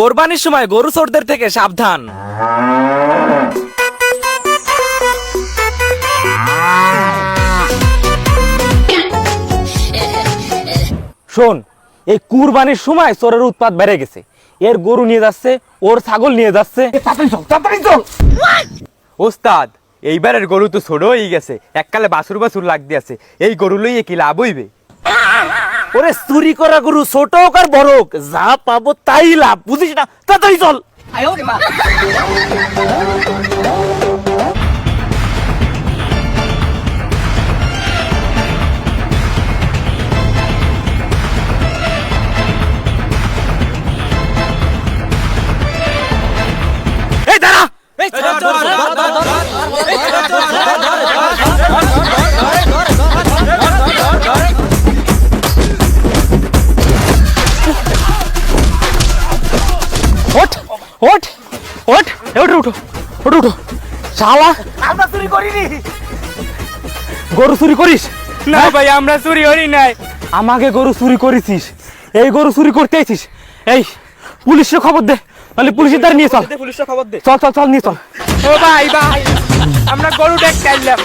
কোরবানির সময় গরু চোরদের থেকে সাবধান। শোন, এই কুরবানির সময় চোরের উৎপাত বেড়ে গেছে। এর গরু নিয়ে যাচ্ছে, ওর ছাগল নিয়ে যাচ্ছে। তাড়াতাড়ি চল। ওস্তাদ, এইবারের গরু তো ছোট হয়ে গেছে, এককালে বাছুর বাছুর লাগতে আছে, এই গরু লইয়ে কি লাভ হইবে? ওরে চুরি করা গরু ছোট হোক আর বড় হোক, যা পাবো তাই লাভ, বুঝিস না? তাড়াতাড়ি চল। এই দাঁড়া। ওঠ ওঠ ওঠ, উঠো উঠো উঠো উঠো। শালা, আমরা চুরি করিনি। গরু চুরি করিস না ভাই, আমরা চুরি করি নাই। আমাকে গরু চুরি করেছিস, এই গরু চুরি করতে আইছিস। এই পুলিশে খবর দে, নাহলে পুলিশের দ্বারা নিয়ে চল। পুলিশে খবর দে। চল চল চল, নিয়ে চল। ও ভাই ভাই, আমরা গরু দেখতে আইলাম।